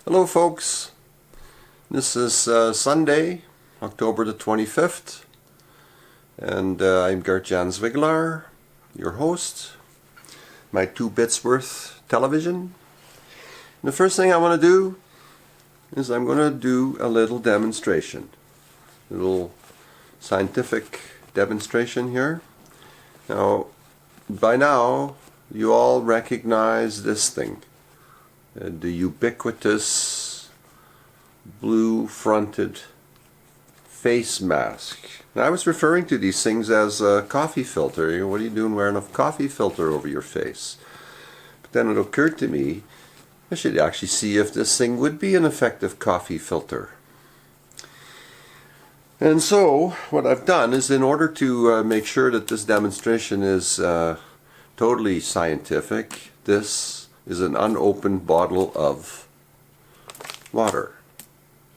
Hello folks, this is Sunday, October the 25th, and I'm Gert-Jan Zwiggelaar, your host, my 2 bits worth television. And the first thing I want to do is I'm going to do a little demonstration, a little scientific demonstration here. Now, by now, you all recognize this thing. The ubiquitous blue-fronted face mask. Now, I was referring to these things as a coffee filter. You know, what are you doing wearing a coffee filter over your face? But then it occurred to me, I should actually see if this thing would be an effective coffee filter. And so, what I've done is, in order to make sure that this demonstration is totally scientific, this is an unopened bottle of water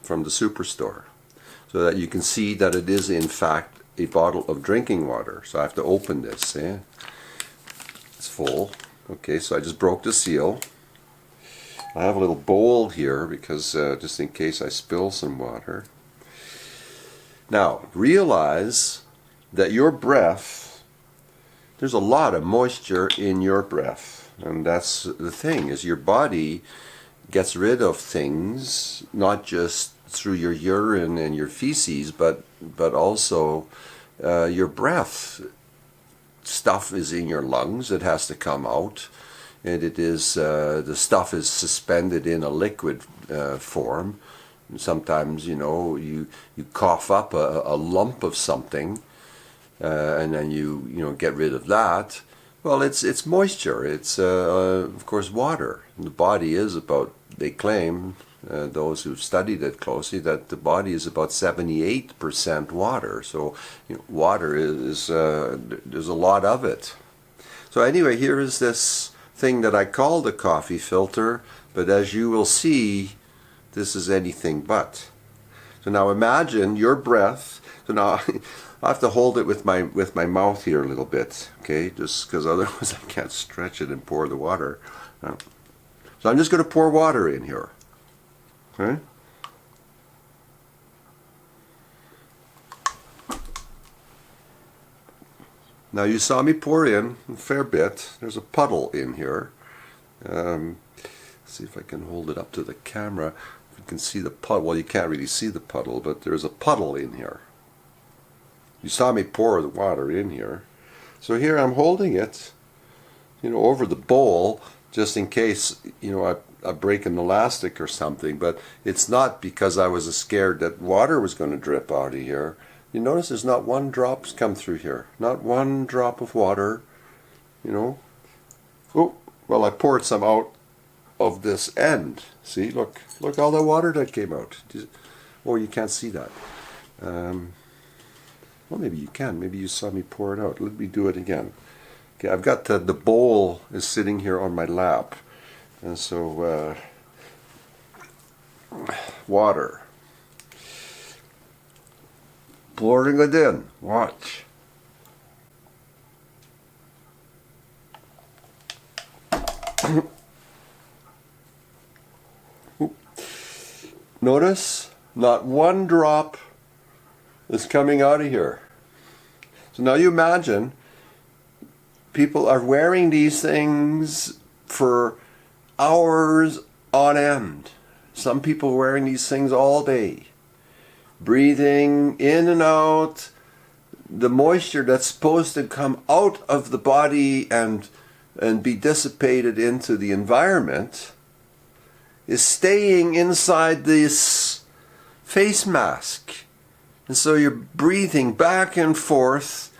from the superstore, so that you can see that it is in fact a bottle of drinking water. So I have to open this. It's full. Okay, so I just broke the seal. I have a little bowl here because just in case I spill some water. Now realize that your breath, there's a lot of moisture in your breath. And that's the thing, is your body gets rid of things, not just through your urine and your feces, but also your breath. Stuff is in your lungs, it has to come out, and it is the stuff is suspended in a liquid form. And sometimes, you know, you cough up a lump of something, and then you get rid of that. Well, it's moisture. It's of course water. The body is about, they claim, those who've studied it closely, that the body is about 78% water. So water is there's a lot of it. So anyway, here is this thing that I call the coffee filter, but as you will see, this is anything but. So now imagine your breath. So now I have to hold it with my mouth here a little bit, okay? Just because otherwise I can't stretch it and pour the water. So I'm just going to pour water in here, okay? Now you saw me pour in a fair bit. There's a puddle in here. Let's see if I can hold it up to the camera. If you can see the puddle. Well, you can't really see the puddle, but there's a puddle in here. You saw me pour the water in here. So here I'm holding it, over the bowl, just in case, I break an elastic or something. But it's not because I was scared that water was going to drip out of here. You notice there's not one drop's come through here. Not one drop of water, Oh, well, I poured some out of this end. See, look all the water that came out. Oh, you can't see that. Well, maybe you can. Maybe you saw me pour it out. Let me do it again. Okay, I've got the bowl is sitting here on my lap. And so, water. Pouring it in. Watch. Notice, not one drop is coming out of here. So now you imagine people are wearing these things for hours on end. Some people wearing these things all day, breathing in and out. The moisture that's supposed to come out of the body and be dissipated into the environment is staying inside this face mask. And so you're breathing back and forth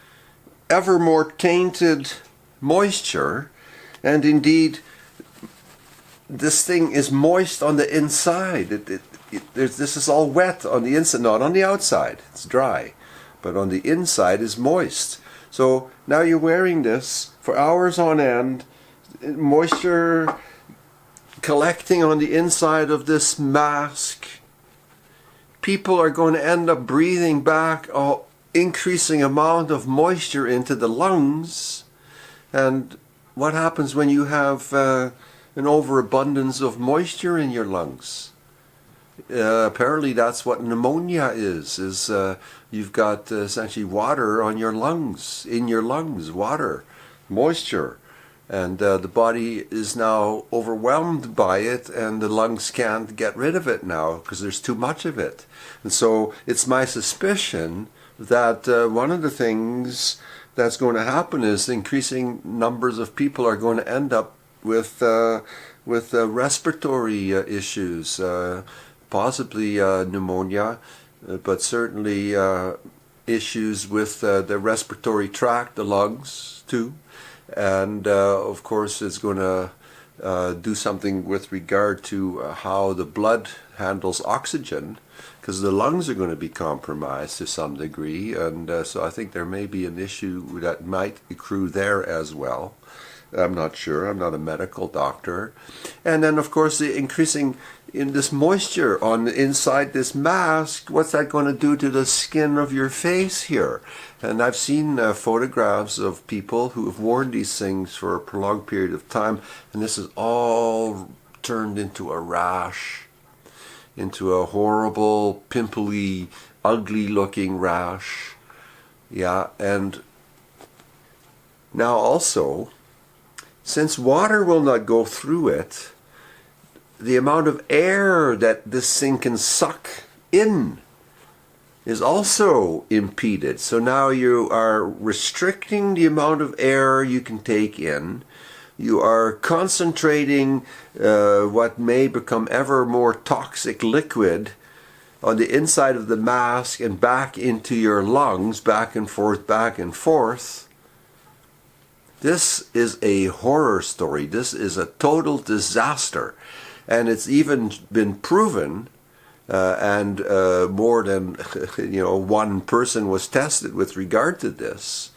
ever more tainted moisture, and indeed this thing is moist on the inside. This is all wet on the inside, not on the outside. It's dry, but on the inside is moist. So now you're wearing this for hours on end, moisture collecting on the inside of this mask. People are going to end up breathing back an increasing amount of moisture into the lungs. And what happens when you have an overabundance of moisture in your lungs? Apparently that's what pneumonia is you've got essentially water on your lungs, in your lungs, water, moisture. And the body is now overwhelmed by it, and the lungs can't get rid of it now because there's too much of it. And so it's my suspicion that one of the things that's going to happen is increasing numbers of people are going to end up with respiratory issues, possibly pneumonia, but certainly issues with the respiratory tract, the lungs too. And of course it's going to do something with regard to how the blood handles oxygen, because the lungs are going to be compromised to some degree, and so I think there may be an issue that might accrue there as well. I'm not sure. I'm not a medical doctor. And then, of course, the increasing in this moisture on inside this mask, what's that going to do to the skin of your face here? And I've seen photographs of people who have worn these things for a prolonged period of time, and this is all turned into a rash, into a horrible, pimply, ugly-looking rash. Yeah, and now also, since water will not go through it, the amount of air that this thing can suck in is also impeded. So now you are restricting the amount of air you can take in. You are concentrating what may become ever more toxic liquid on the inside of the mask and back into your lungs, back and forth, back and forth. This is a horror story. This is a total disaster. And it's even been proven, and more than one person was tested with regard to this.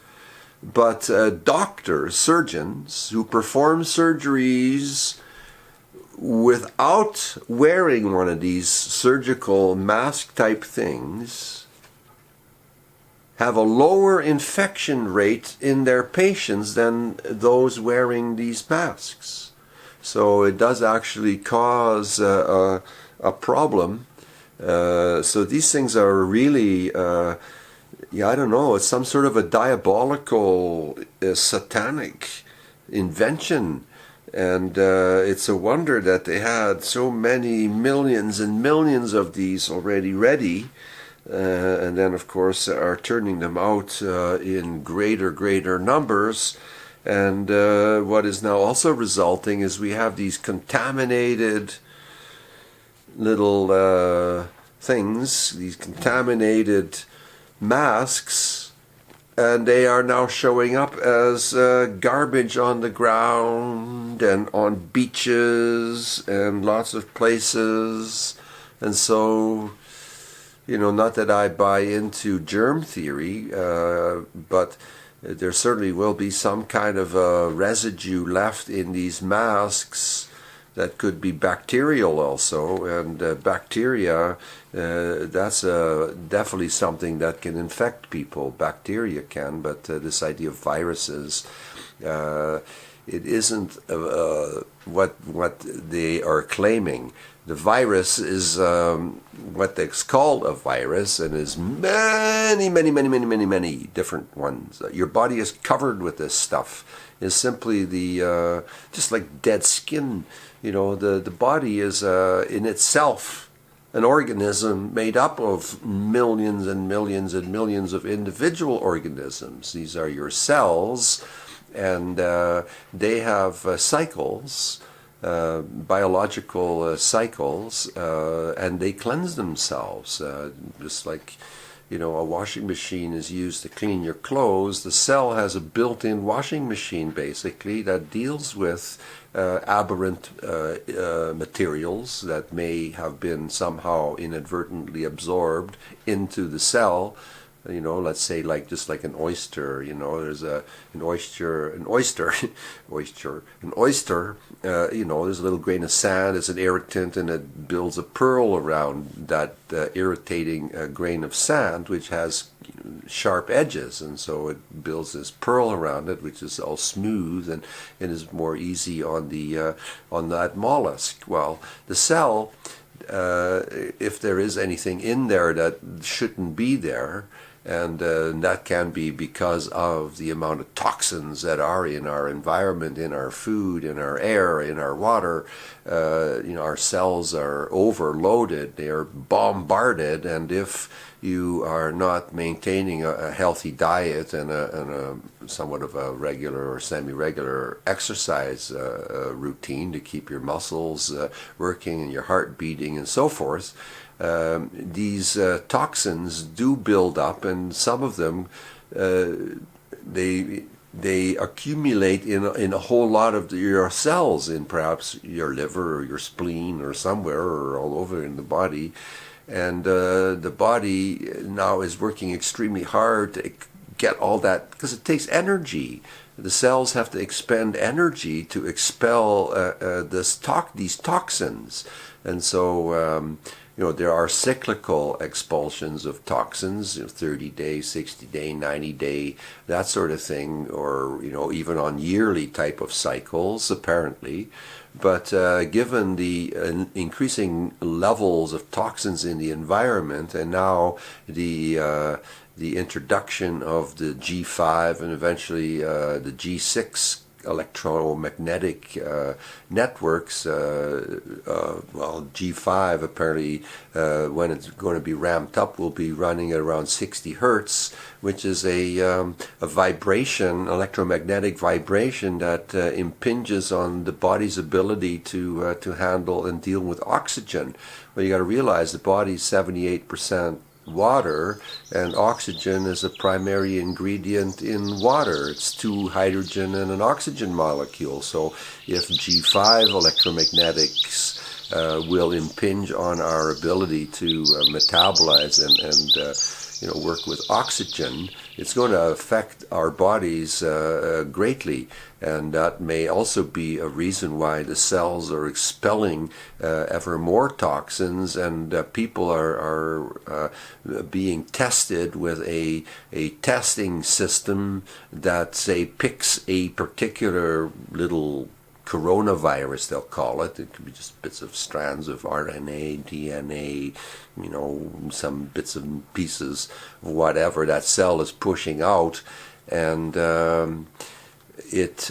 But doctors, surgeons who perform surgeries without wearing one of these surgical mask type things have a lower infection rate in their patients than those wearing these masks. So it does actually cause a problem. So these things are really, I don't know, it's some sort of a diabolical, satanic invention. And it's a wonder that they had so many millions and millions of these already ready. And then, of course, are turning them out in greater numbers. And what is now also resulting is we have these contaminated little things, these contaminated masks, and they are now showing up as garbage on the ground and on beaches and lots of places. And so, not that I buy into germ theory, but there certainly will be some kind of a residue left in these masks that could be bacterial also, and bacteria, that's definitely something that can infect people. Bacteria can, but this idea of viruses, it isn't what they are claiming. The virus is what is called a virus, and is many different ones. Your body is covered with this stuff. Is simply the just like dead skin. The body is in itself an organism made up of millions and millions and millions of individual organisms. These are your cells, and they have cycles. Biological cycles, and they cleanse themselves, just like a washing machine is used to clean your clothes. The cell has a built-in washing machine basically that deals with aberrant materials that may have been somehow inadvertently absorbed into the cell. Let's say just like an oyster, there's an oyster, there's a little grain of sand, it's an irritant, and it builds a pearl around that irritating grain of sand, which has sharp edges, and so it builds this pearl around it, which is all smooth and is more easy on that mollusk. Well, the cell if there is anything in there that shouldn't be there. And that can be because of the amount of toxins that are in our environment, in our food, in our air, in our water. Our cells are overloaded, they are bombarded, and if you are not maintaining a healthy diet and a somewhat of a regular or semi-regular exercise routine to keep your muscles working and your heart beating and so forth, these toxins do build up, and some of them they accumulate in a whole lot of your cells, in perhaps your liver or your spleen or somewhere or all over in the body. And the body now is working extremely hard to get all that, because it takes energy. The cells have to expend energy to expel these toxins. And so there are cyclical expulsions of toxins, 30-day, 60-day, 90-day, that sort of thing, or even on yearly type of cycles, apparently. But given the increasing levels of toxins in the environment, and now the introduction of the G5 and eventually the G6 electromagnetic networks, G5 apparently, when it's going to be ramped up, will be running at around 60 hertz, which is a vibration, electromagnetic vibration that impinges on the body's ability to handle and deal with oxygen. Well, you got to realize the body's 78% water, and oxygen is a primary ingredient in water. It's two hydrogen and an oxygen molecule. So if G5 electromagnetics will impinge on our ability to metabolize and work with oxygen, it's going to affect our bodies greatly. And that may also be a reason why the cells are expelling ever more toxins, and people are being tested with a testing system that, say, picks a particular little coronavirus, they'll call it. It could be just bits of strands of RNA, DNA, some bits and pieces of whatever that cell is pushing out, and it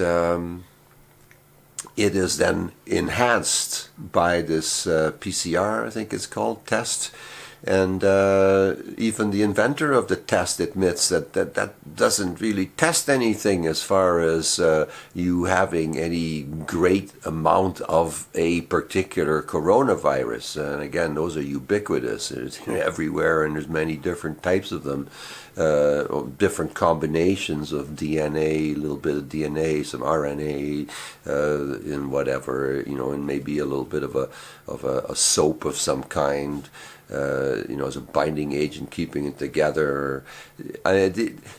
is then enhanced by this PCR, I think it's called, test. And even the inventor of the test admits that doesn't really test anything as far as you having any great amount of a particular coronavirus. And again, those are ubiquitous. It's everywhere, and there's many different types of them, different combinations of DNA, a little bit of DNA, some RNA, in whatever, and maybe a little bit of a soap of some kind. As a binding agent, keeping it together.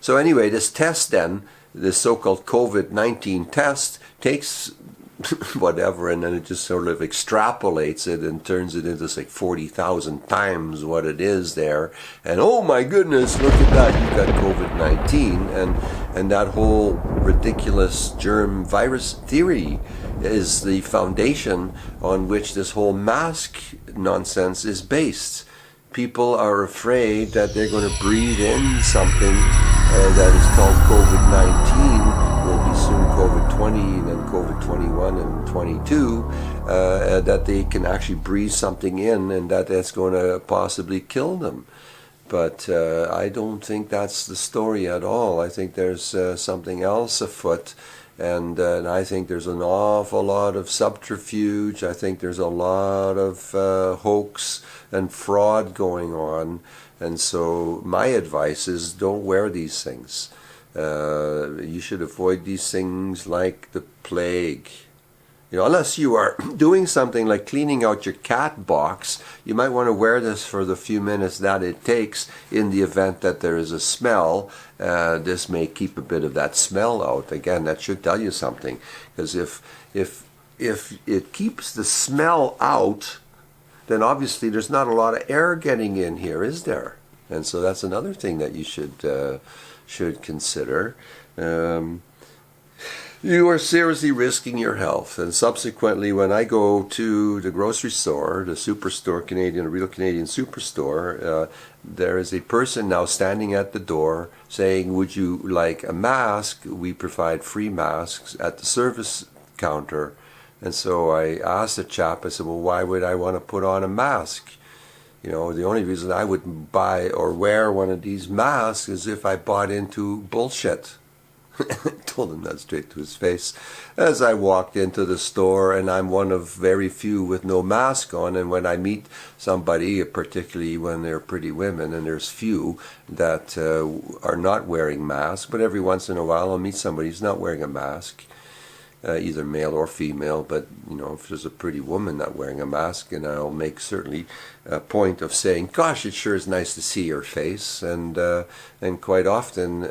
So anyway, this test then, this so-called COVID-19 test, takes whatever, and then it just sort of extrapolates it and turns it into like 40,000 times what it is there. And oh my goodness, look at that, you've got COVID-19. And that whole ridiculous germ virus theory is the foundation on which this whole mask nonsense is based. People are afraid that they're going to breathe in something that is called COVID-19, will be soon COVID-20, and then COVID-21 and 22, that they can actually breathe something in, and that's going to possibly kill them. But I don't think that's the story at all. I think there's something else afoot. And I think there's an awful lot of subterfuge. I think there's a lot of hoax and fraud going on. And so my advice is, don't wear these things. You should avoid these things like the plague. Unless you are doing something like cleaning out your cat box, you might want to wear this for the few minutes that it takes in the event that there is a smell. This may keep a bit of that smell out. Again, that should tell you something. Because if it keeps the smell out, then obviously there's not a lot of air getting in here, is there? And so that's another thing that you should consider. you are seriously risking your health. And subsequently, when I go to the grocery store, the superstore, Real Canadian Superstore, there is a person now standing at the door saying, would you like a mask? We provide free masks at the service counter. And so I asked the chap, I said, well, why would I want to put on a mask? You know, the only reason I would buy or wear one of these masks is if I bought into bullshit. I told him that straight to his face as I walked into the store, and I'm one of very few with no mask on. And when I meet somebody, particularly when they're pretty women, and there's few that are not wearing masks, but every once in a while I'll meet somebody who's not wearing a mask. Either male or female, but you know, if there's a pretty woman not wearing a mask, and I'll make certainly a point of saying, gosh, it sure is nice to see your face, and quite often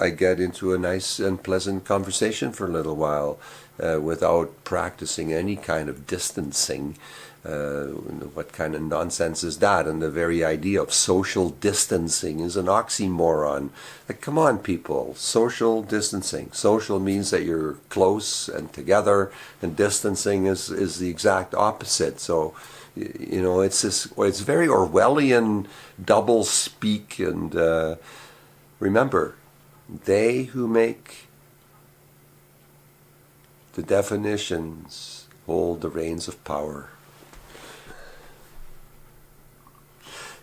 I get into a nice and pleasant conversation for a little while without practicing any kind of distancing. What kind of nonsense is that? And the very idea of social distancing is an oxymoron. Like, come on, people. Social distancing. Social means that you're close and together, and distancing is the exact opposite. So, you know, it's very Orwellian double speak. And remember, they who make the definitions hold the reins of power.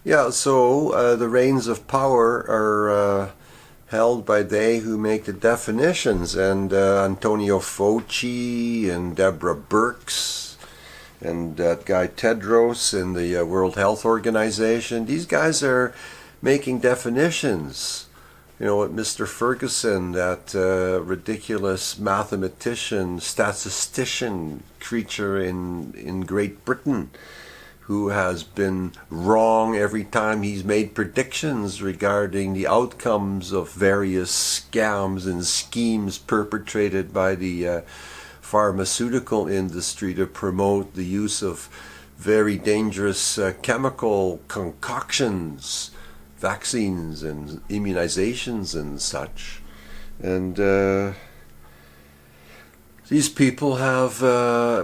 Yeah, so the reins of power are held by they who make the definitions, and Antonio Fauci and Deborah Birx and that guy Tedros in the World Health Organization. These guys are making definitions. You know what, Mr. Ferguson, that ridiculous mathematician, statistician creature in Great Britain, who has been wrong every time he's made predictions regarding the outcomes of various scams and schemes perpetrated by the pharmaceutical industry to promote the use of very dangerous chemical concoctions, vaccines and immunizations and such. And these people have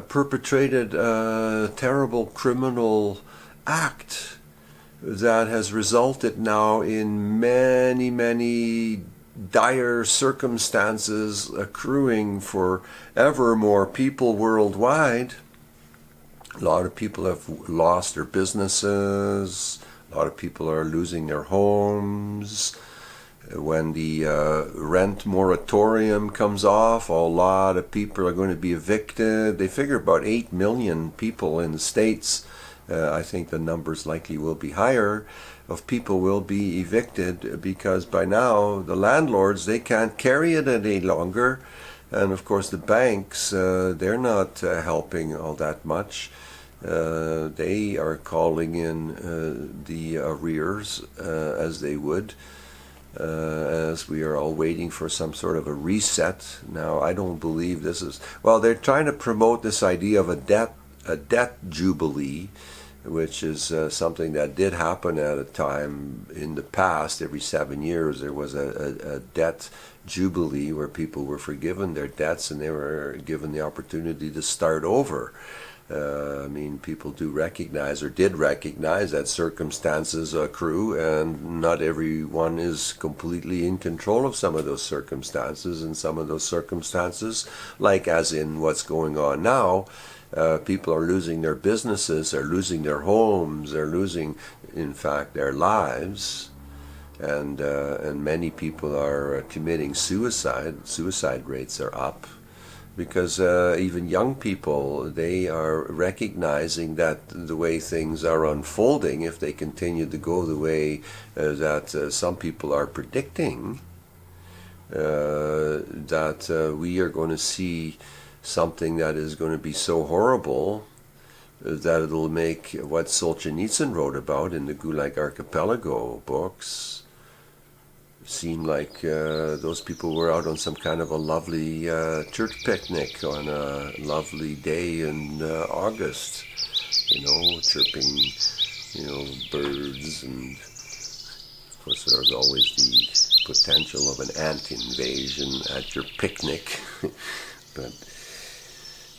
perpetrated a terrible criminal act that has resulted now in many, many dire circumstances accruing for ever more people worldwide. A lot of people have lost their businesses. A lot of people are losing their homes. When the rent moratorium comes off, a lot of people are going to be evicted. They figure about 8 million people in the States, I think the numbers likely will be higher, of people will be evicted because by now the landlords, they can't carry it any longer. And of course the banks, they're not helping all that much. They are calling in the arrears as they would. As we are all waiting for some sort of a reset. Now, I don't believe this is... Well, they're trying to promote this idea of a debt jubilee, which is something that did happen at a time in the past. Every 7 years there was a debt jubilee where people were forgiven their debts and they were given the opportunity to start over. I mean, people do recognize, or did recognize, that circumstances accrue, and not everyone is completely in control of some of those circumstances. And some of those circumstances, like as in what's going on now, people are losing their businesses, they're losing their homes, they're losing, in fact, their lives. And many people are committing suicide. Suicide rates are up. Because even young people, they are recognizing that the way things are unfolding, if they continue to go the way that some people are predicting, that we are going to see something that is going to be so horrible that it'll make what Solzhenitsyn wrote about in the Gulag Archipelago books seem like those people were out on some kind of a lovely church picnic on a lovely day in August, you know, chirping, you know, birds, and of course there's always the potential of an ant invasion at your picnic. But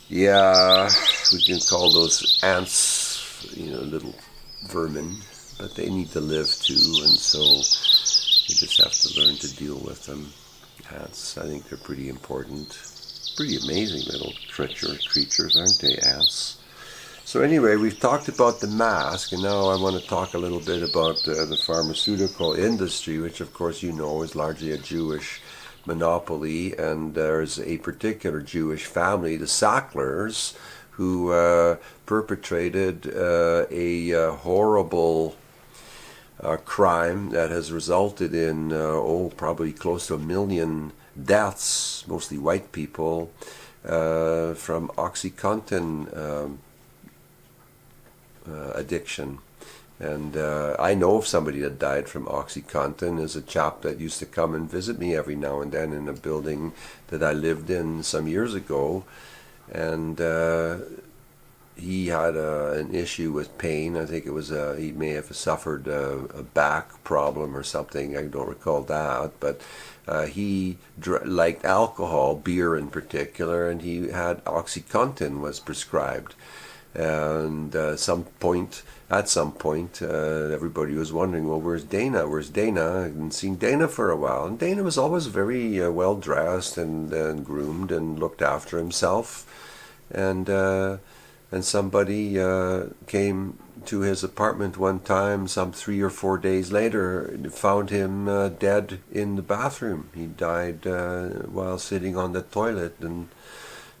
yeah, we can call those ants, little vermin, but they need to live too, and so you just have to learn to deal with them. Ants, I think they're pretty important. Pretty amazing little creatures, aren't they, ants? So anyway, we've talked about the mask, and now I want to talk a little bit about the pharmaceutical industry, which of course you know is largely a Jewish monopoly, and there's a particular Jewish family, the Sacklers, who perpetrated a horrible crime that has resulted in, probably close to 1 million deaths, mostly white people, from OxyContin addiction. And I know of somebody that died from OxyContin. There's a chap that used to come and visit me every now and then in a building that I lived in some years ago. And he had an issue with pain. I think it was he may have suffered a back problem or something. I don't recall that. But he liked alcohol, beer in particular, and he had OxyContin was prescribed. And at some point, everybody was wondering, well, where's Dana? Where's Dana? I hadn't seen Dana for a while. And Dana was always very well dressed and groomed and looked after himself. And somebody came to his apartment one time, some 3 or 4 days later, found him dead in the bathroom. He died while sitting on the toilet, and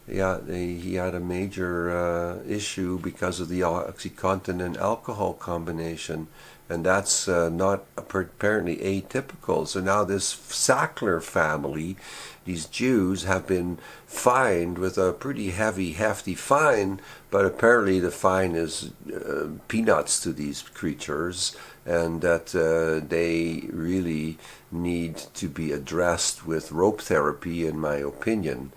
yeah, he had a major issue because of the OxyContin and alcohol combination, and that's not apparently atypical. So now this Sackler family, these Jews, have been fined with a pretty hefty fine, but apparently the fine is peanuts to these creatures, and that they really need to be addressed with rope therapy, in my opinion.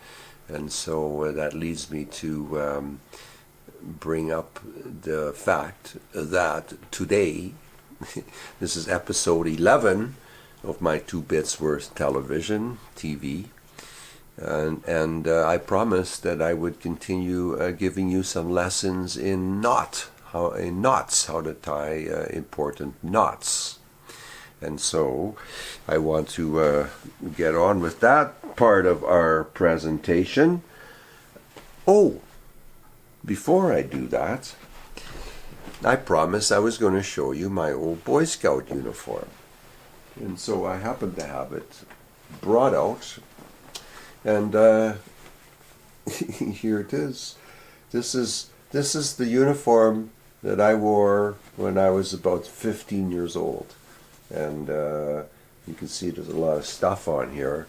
And so that leads me to bring up the fact that today, this is episode 11 of my 2 Bits Worth television, TV, and I promised that I would continue giving you some lessons in knots, how to tie important knots. And so I want to get on with that part of our presentation. Oh, before I do that, I promised I was going to show you my old Boy Scout uniform. And so I happen to have it brought out. And here it is. This is the uniform that I wore when I was about 15 years old. And you can see there's a lot of stuff on here,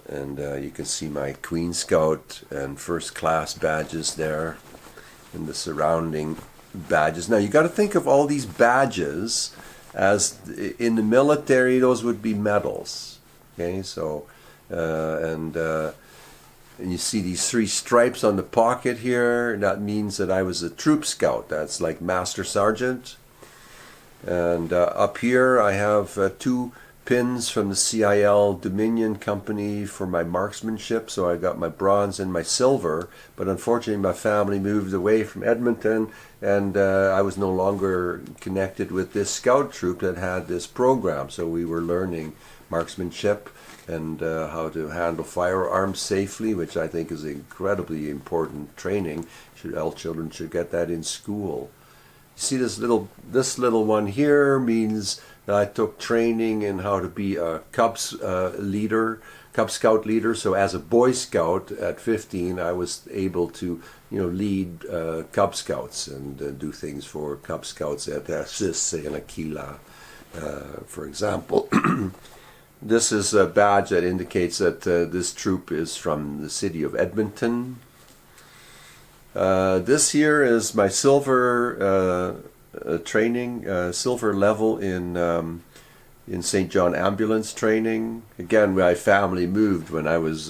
and you can see my Queen Scout and First Class badges there, and the surrounding badges. Now you got to think of all these badges as, in the military, those would be medals. Okay, so and you see these 3 stripes on the pocket here. That means that I was a Troop Scout. That's like Master Sergeant. And up here I have 2 pins from the CIL Dominion Company for my marksmanship. So I got my bronze and my silver, but unfortunately my family moved away from Edmonton, and I was no longer connected with this scout troop that had this program. So we were learning marksmanship and how to handle firearms safely, which I think is incredibly important training. All children should get that in school. See this little one here means that I took training in how to be a Cub Scout leader. So as a Boy Scout at 15, I was able to lead Cub Scouts and do things for Cub Scouts at Assist and Aquila, for example. This is a badge that indicates that this troop is from the city of Edmonton. This here is my silver training, silver level in St. John ambulance training. Again, my family moved when I was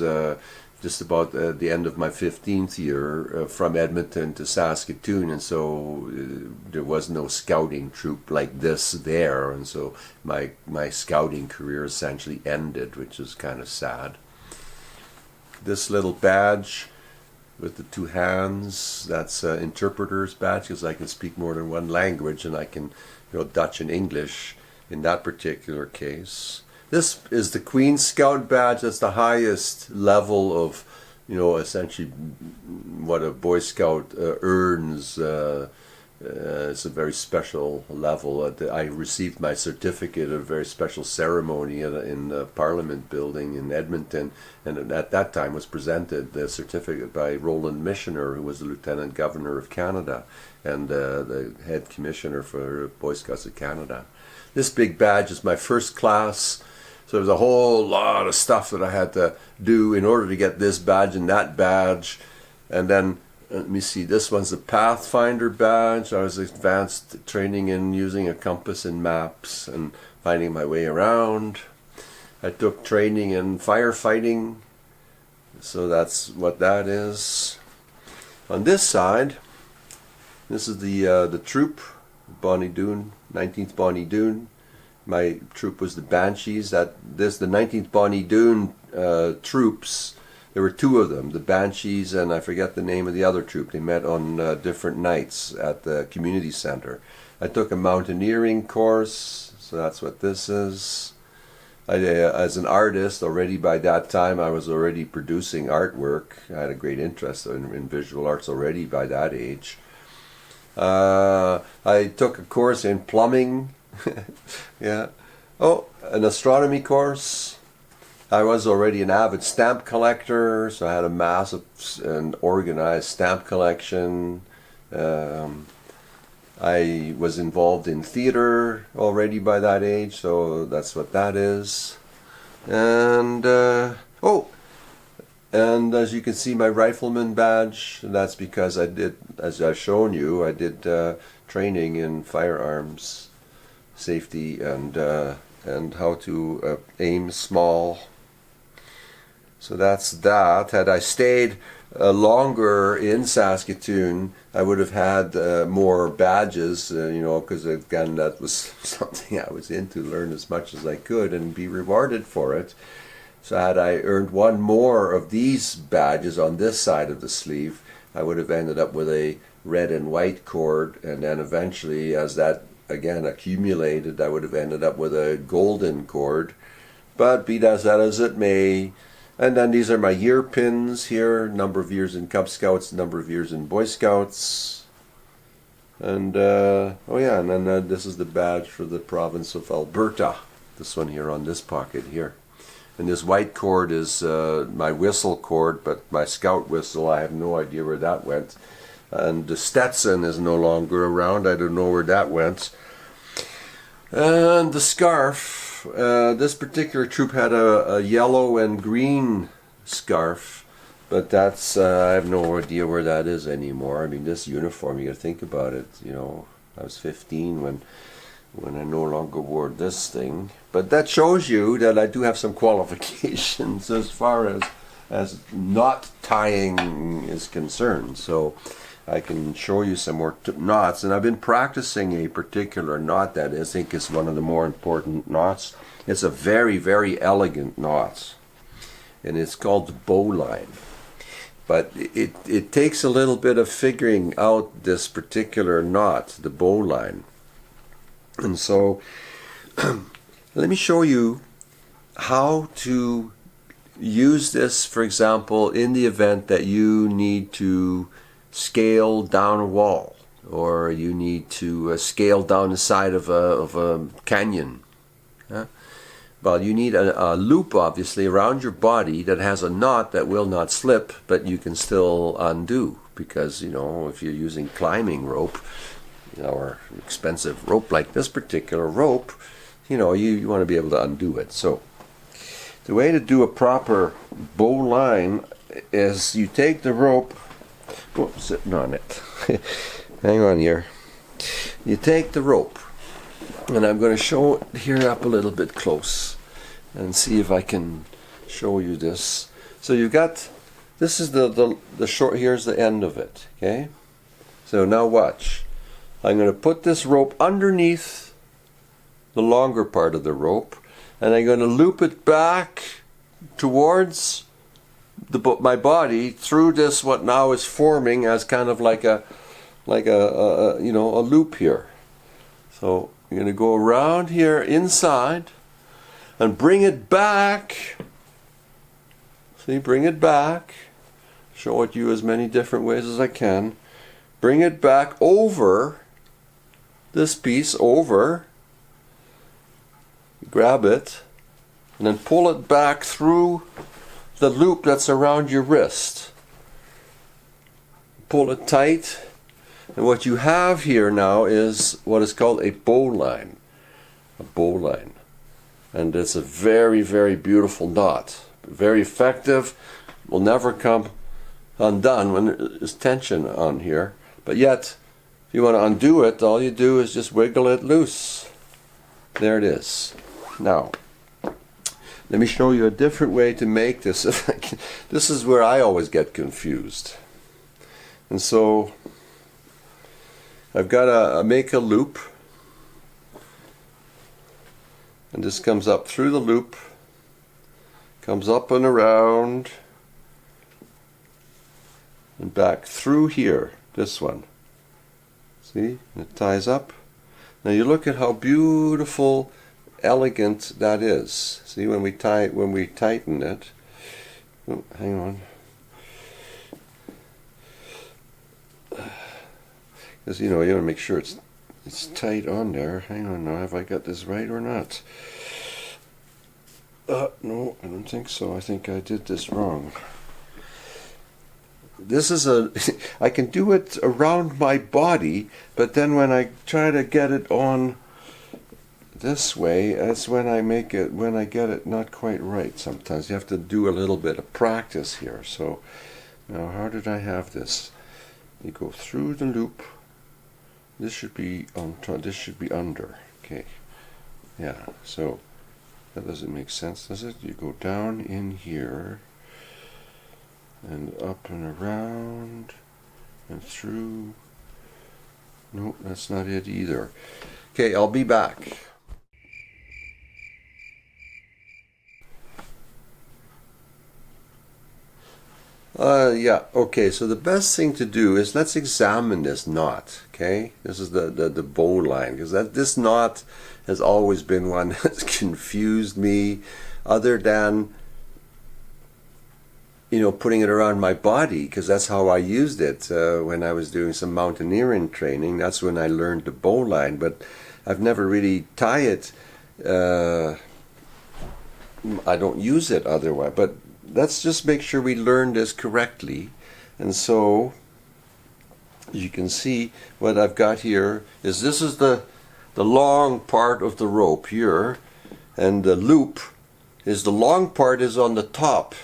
just about the end of my 15th year from Edmonton to Saskatoon, and so there was no scouting troop like this there, and so my scouting career essentially ended, which is kind of sad. This little badge with the two hands, that's an interpreter's badge, because I can speak more than one language, and I can, Dutch and English in that particular case. This is the Queen's Scout badge. That's the highest level of, essentially what a Boy Scout earns. It's a very special level. I received my certificate at a very special ceremony in the Parliament building in Edmonton, and at that time was presented the certificate by Roland Michener, who was the Lieutenant Governor of Canada and the head commissioner for Boy Scouts of Canada. This big badge is my first class. So there's a whole lot of stuff that I had to do in order to get this badge and that badge. And then, let me see, this one's a Pathfinder badge. I was advanced training in using a compass and maps and finding my way around. I took training in firefighting. So that's what that is. On this side, this is the troop, Bonnie Doon, 19th Bonnie Doon. My troop was the Banshees. The 19th Bonnie Doon troops, there were two of them, the Banshees and I forget the name of the other troop. They met on different nights at the community center. I took a mountaineering course, so that's what this is. As an artist, already by that time I was already producing artwork. I had a great interest in visual arts already by that age. I took a course in plumbing. Yeah. Oh, an astronomy course. I was already an avid stamp collector, so I had a massive and organized stamp collection. I was involved in theater already by that age, so that's what that is. And and as you can see, my rifleman badge, that's because I did, as I've shown you, I did training in firearms safety and how to aim small. So that's that. Had I stayed longer in Saskatoon, I would have had more badges, because again, that was something I was into, learn as much as I could and be rewarded for it. So had I earned one more of these badges on this side of the sleeve, I would have ended up with a red and white cord, and then eventually, as that again accumulated, I would have ended up with a golden cord. But be that as it may. And then these are my year pins here, number of years in Cub Scouts, number of years in Boy Scouts. And and then this is the badge for the province of Alberta, this one here on this pocket here. And this white cord is my whistle cord, but my scout whistle, I have no idea where that went. And the Stetson is no longer around. I don't know where that went. And the scarf. This particular troop had a yellow and green scarf, but that's I have no idea where that is anymore. I mean, this uniform, you got to think about it. I was 15 when I no longer wore this thing. But that shows you that I do have some qualifications as far as knot tying is concerned. So I can show you some more knots, and I've been practicing a particular knot that I think is one of the more important knots. It's a very, very elegant knot, and it's called the bowline. But it takes a little bit of figuring out this particular knot, the bowline. And so let me show you how to use this, for example, in the event that you need to scale down a wall, or you need to scale down the side of a canyon. Well, you need a loop, obviously, around your body that has a knot that will not slip, but you can still undo, because, if you're using climbing rope, or expensive rope like this particular rope, you want to be able to undo it. So the way to do a proper bowline is you take the rope, sitting on it. Hang on here. You take the rope, and I'm going to show it here up a little bit close and see if I can show you this. So you've got this is the short, here's the end of it, okay? So now watch. I'm going to put this rope underneath the longer part of the rope, and I'm going to loop it back towards my body through this, what now is forming as kind of like a you know, a loop here. So I'm going to go around here inside and bring it back. See, bring it back. Show it you as many different ways as I can. Bring it back over this piece, over. Grab it and then pull it back through the loop that's around your wrist. Pull it tight, and what you have here now is what is called a bowline. A bowline. And it's a very, very beautiful knot. Very effective. Will never come undone when there's tension on here. But yet, if you want to undo it, all you do is just wiggle it loose. There it is. Now, let me show you a different way to make this. This is where I always get confused. And so, I've got to make a loop. And this comes up through the loop. Comes up and around. And back through here. This one. See? It ties up. Now you look at how beautiful, elegant that is. See, when we tighten it. Oh, hang on. Because you know, you want to make sure it's tight on there. Hang on now, have I got this right or not? No, I don't think so. I think I did this wrong. This is I can do it around my body, but then when I try to get it on this way, that's when I get it not quite right sometimes. You have to do a little bit of practice here. So, now how did I have this? You go through the loop. This should be on top, this should be under. Okay. Yeah, so that doesn't make sense, does it? You go down in here, and up and around, and through. No, that's not it either. Okay, I'll be back. Yeah, okay, so the best thing to do is let's examine this knot, okay? This is the bowline, because this knot has always been one that's confused me, other than, you know, putting it around my body, because that's how I used it when I was doing some mountaineering training. That's when I learned the bowline, but I've never really tied it. I don't use it otherwise, but let's just make sure we learn this correctly. And so, as you can see, what I've got here is this is the long part of the rope here, and the loop is the long part is on the top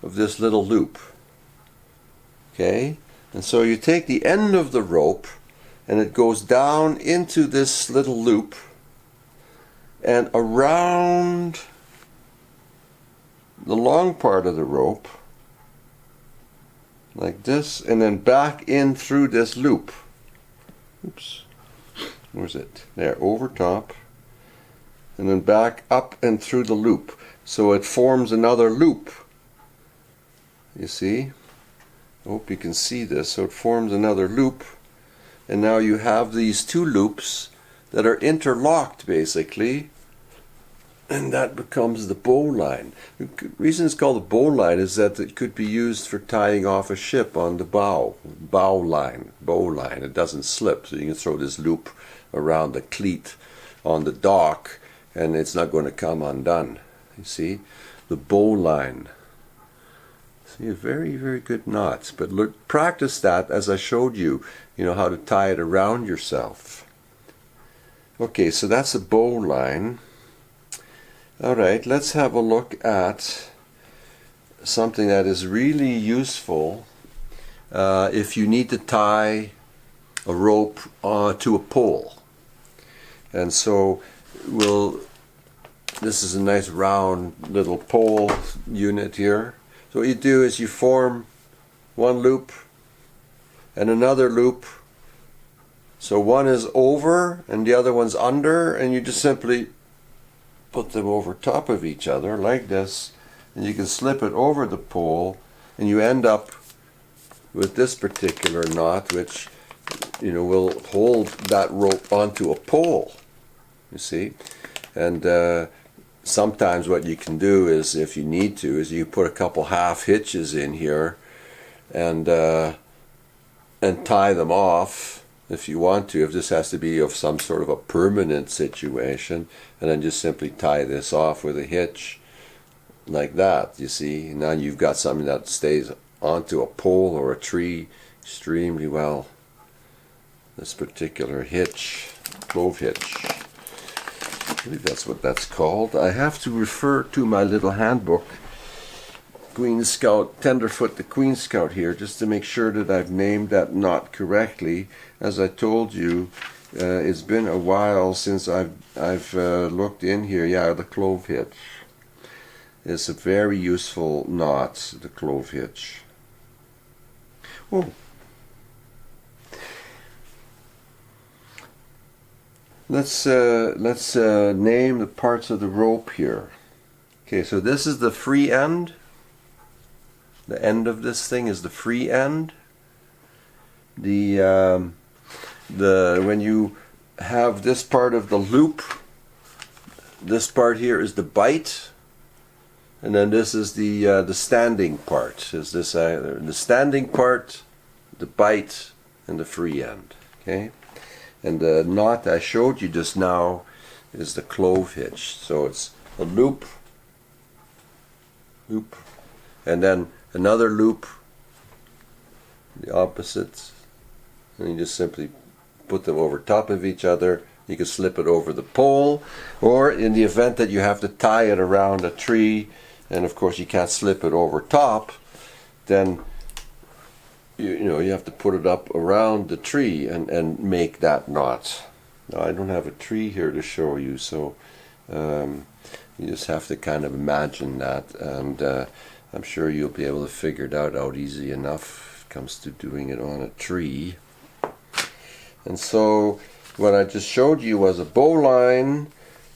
of this little loop. Okay? And so you take the end of the rope and it goes down into this little loop and around the long part of the rope like this, and then back in through this loop. Oops, where's it? There, over top, and then back up and through the loop, so it forms another loop. You see? I hope you can see this. So it forms another loop, and now you have these two loops that are interlocked basically, and that becomes the bowline. The reason it's called a bowline is that it could be used for tying off a ship on the bow. Bowline. It doesn't slip, so you can throw this loop around the cleat on the dock and it's not going to come undone. You see? The bowline. See, very, very good knots. But look, practice that as I showed you, how to tie it around yourself. Okay, so that's a bowline. Alright, let's have a look at something that is really useful if you need to tie a rope to a pole. And so this is a nice round little pole unit here. So what you do is you form one loop and another loop. So one is over and the other one's under, and you just simply put them over top of each other like this, and you can slip it over the pole, and you end up with this particular knot, which will hold that rope onto a pole, you see. And sometimes what you can do is, if you need to, is you put a couple half hitches in here and tie them off if you want to, if this has to be of some sort of a permanent situation, and then just simply tie this off with a hitch like that, you see. Now you've got something that stays onto a pole or a tree extremely well. This particular hitch, clove hitch, I believe that's what that's called. I have to refer to my little handbook, Queen Scout, Tenderfoot the Queen Scout here, just to make sure that I've named that knot correctly. As I told you, it's been a while since I've looked in here. Yeah, the clove hitch. It's a very useful knot, the clove hitch. Oh. Let's name the parts of the rope here. Okay, so this is the free end. The end of this thing is the free end. When you have this part of the loop, this part here is the bite, and then this is the standing part. Is this the standing part, the bite, and the free end? Okay, and the knot I showed you just now is the clove hitch. So it's a loop, and then another loop, the opposites, and you just simply put them over top of each other. You can slip it over the pole, or in the event that you have to tie it around a tree, and of course you can't slip it over top, then you have to put it up around the tree and make that knot. Now I don't have a tree here to show you, so you just have to kind of imagine that, and I'm sure you'll be able to figure that out easy enough if it comes to doing it on a tree. And so what I just showed you was a bowline,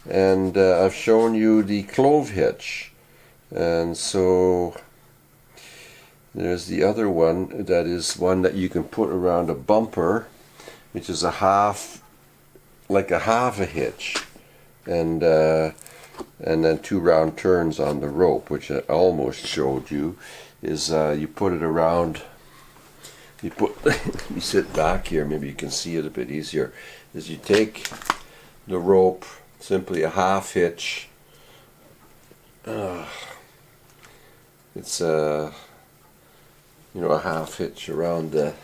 and I've shown you the clove hitch. And so there's the other one, that is one that you can put around a bumper, which is like a half a hitch, and then 2 round turns on the rope, which I almost showed you. Is you put it around, you sit back here, maybe you can see it a bit easier, is you take the rope, simply a half hitch, it's a half hitch around the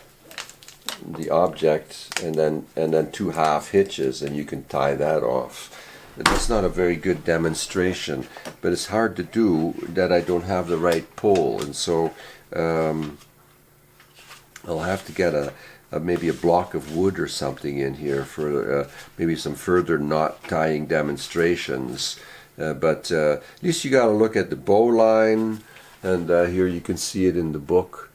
object, and then 2 half hitches, and you can tie that off. That's not a very good demonstration, but it's hard to do that I don't have the right pole, and so I'll have to get maybe a block of wood or something in here for maybe some further knot tying demonstrations. But at least you got to look at the bowline, and here you can see it in the book.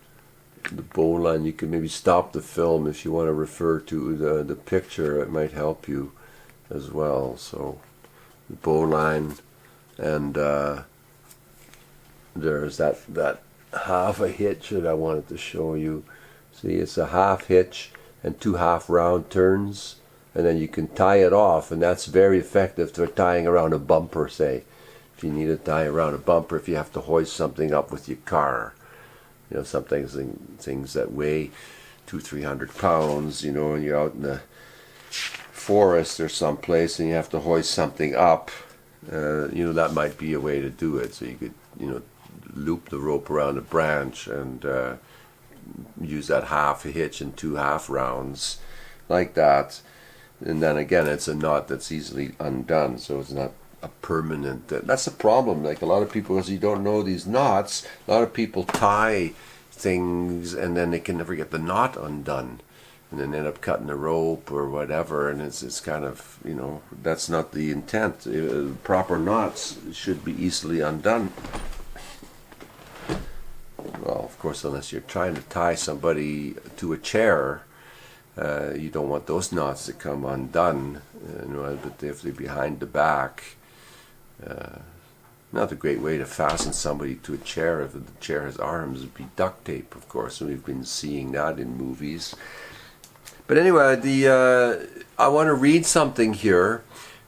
The bowline, you can maybe stop the film if you want to refer to the picture. It might help you as well. So the bowline, and there's that half a hitch that I wanted to show you. See, it's a half hitch and 2 half round turns, and then you can tie it off, and that's very effective for tying around a bumper, say. If you need to tie around a bumper, if you have to hoist something up with your car. Some things that weigh 200-300 pounds, and you're out in the forest or someplace and you have to hoist something up, that might be a way to do it. So you could, loop the rope around a branch and use that half a hitch and 2 half rounds like that. And then again, it's a knot that's easily undone, so it's not a permanent. That's the problem. Like a lot of people, because you don't know these knots, a lot of people tie things and then they can never get the knot undone, and then end up cutting the rope or whatever. And it's kind of, that's not the intent. Proper knots should be easily undone. course, unless you're trying to tie somebody to a chair, you don't want those knots to come undone. But if they're behind the back, not a great way to fasten somebody to a chair if the chair has arms would be duct tape, of course, and we've been seeing that in movies. But anyway, I want to read something here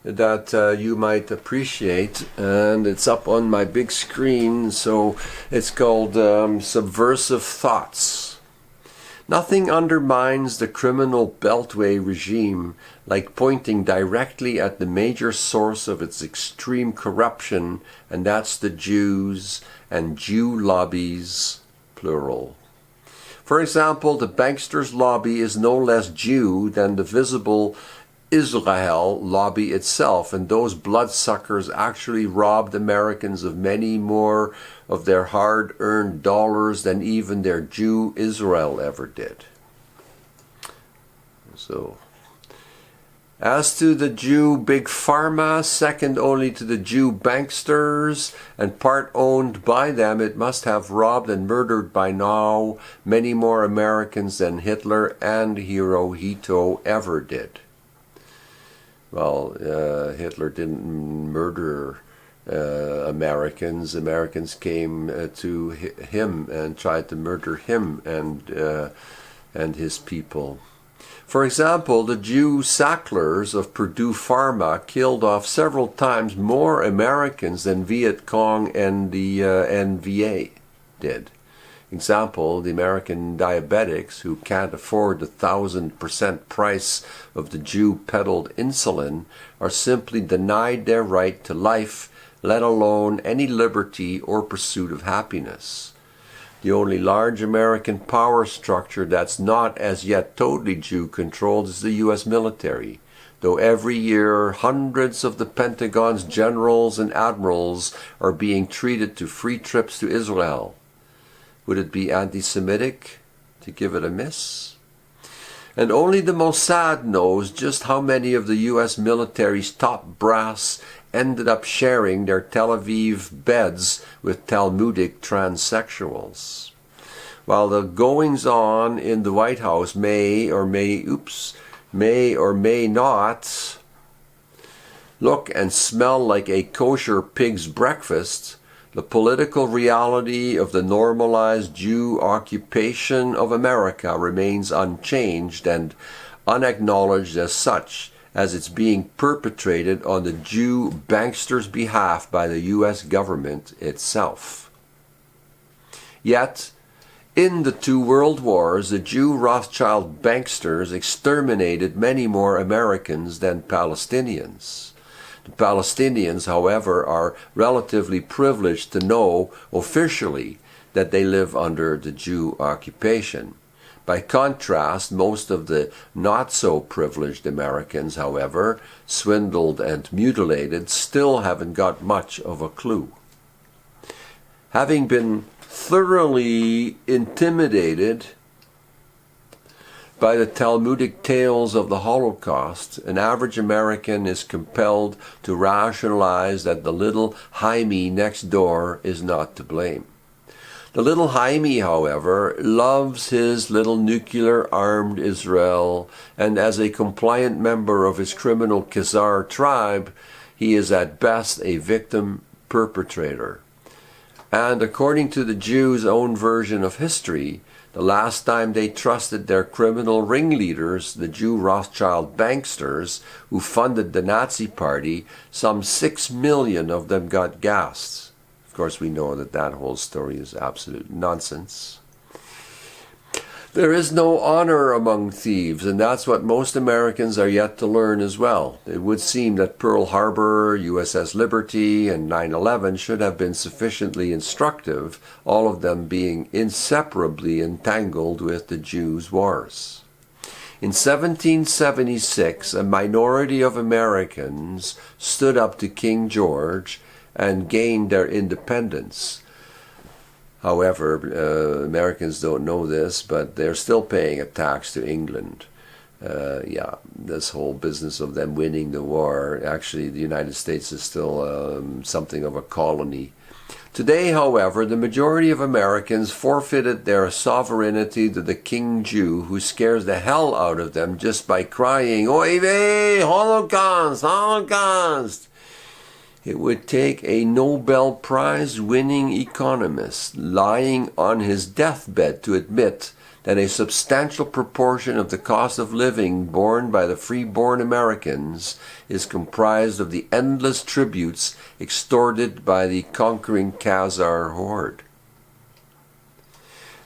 that you might appreciate, and it's up on my big screen. So it's called Subversive Thoughts. Nothing undermines the criminal Beltway regime like pointing directly at the major source of its extreme corruption, and that's the Jews and Jew lobbies, plural. For example, the banksters' lobby is no less Jew than the visible Israel lobby itself, and those bloodsuckers actually robbed Americans of many more of their hard-earned dollars than even their Jew Israel ever did. So, as to the Jew Big Pharma, second only to the Jew banksters, and part owned by them, it must have robbed and murdered by now many more Americans than Hitler and Hirohito ever did. Well, Hitler didn't murder Americans. Americans came to him and tried to murder him and his people. For example, the Jew Sacklers of Purdue Pharma killed off several times more Americans than Viet Cong and the NVA did. Example, the American diabetics who can't afford the 1,000% price of the Jew-peddled insulin are simply denied their right to life, let alone any liberty or pursuit of happiness. The only large American power structure that's not as yet totally Jew-controlled is the U.S. military, though every year hundreds of the Pentagon's generals and admirals are being treated to free trips to Israel. Would it be anti-Semitic to give it a miss? And only the Mossad knows just how many of the U.S. military's top brass ended up sharing their Tel Aviv beds with Talmudic transsexuals. While the goings-on in the White House may or may not look and smell like a kosher pig's breakfast, the political reality of the normalized Jew occupation of America remains unchanged and unacknowledged as such, as it's being perpetrated on the Jew banksters' behalf by the U.S. government itself. Yet, in the two world wars, the Jew Rothschild banksters exterminated many more Americans than Palestinians. The Palestinians, however, are relatively privileged to know officially that they live under the Jew occupation. By contrast, most of the not-so-privileged Americans, however, swindled and mutilated, still haven't got much of a clue. Having been thoroughly intimidated by the Talmudic tales of the Holocaust, an average American is compelled to rationalize that the little Jaime next door is not to blame. The little Jaime, however, loves his little nuclear-armed Israel, and as a compliant member of his criminal Khazar tribe, he is at best a victim perpetrator. And according to the Jews' own version of history, the last time they trusted their criminal ringleaders, the Jew Rothschild banksters, who funded the Nazi Party, some 6 million of them got gassed. Of course, we know that that whole story is absolute nonsense. There is no honor among thieves, and that's what most Americans are yet to learn as well. It would seem that Pearl Harbor, USS Liberty, and 9/11 should have been sufficiently instructive, all of them being inseparably entangled with the Jews' wars. In 1776, a minority of Americans stood up to King George and gained their independence. However, Americans don't know this, but they're still paying a tax to England. This whole business of them winning the war, actually the United States is still something of a colony Today, however, the majority of Americans forfeited their sovereignty to the King Jew, who scares the hell out of them just by crying, "Oy vey, Holocaust, Holocaust!" It would take a Nobel Prize winning economist lying on his deathbed to admit that a substantial proportion of the cost of living borne by the free-born Americans is comprised of the endless tributes extorted by the conquering Khazar horde.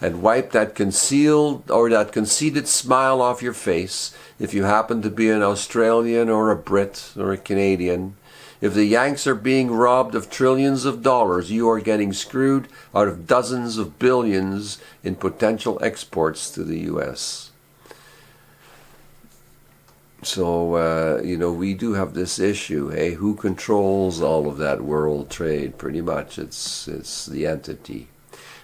And wipe that concealed or that conceited smile off your face if you happen to be an Australian or a Brit or a Canadian. If the Yanks are being robbed of trillions of dollars, you are getting screwed out of dozens of billions in potential exports to the U.S. So, we do have this issue. Hey, who controls all of that world trade? Pretty much it's the entity.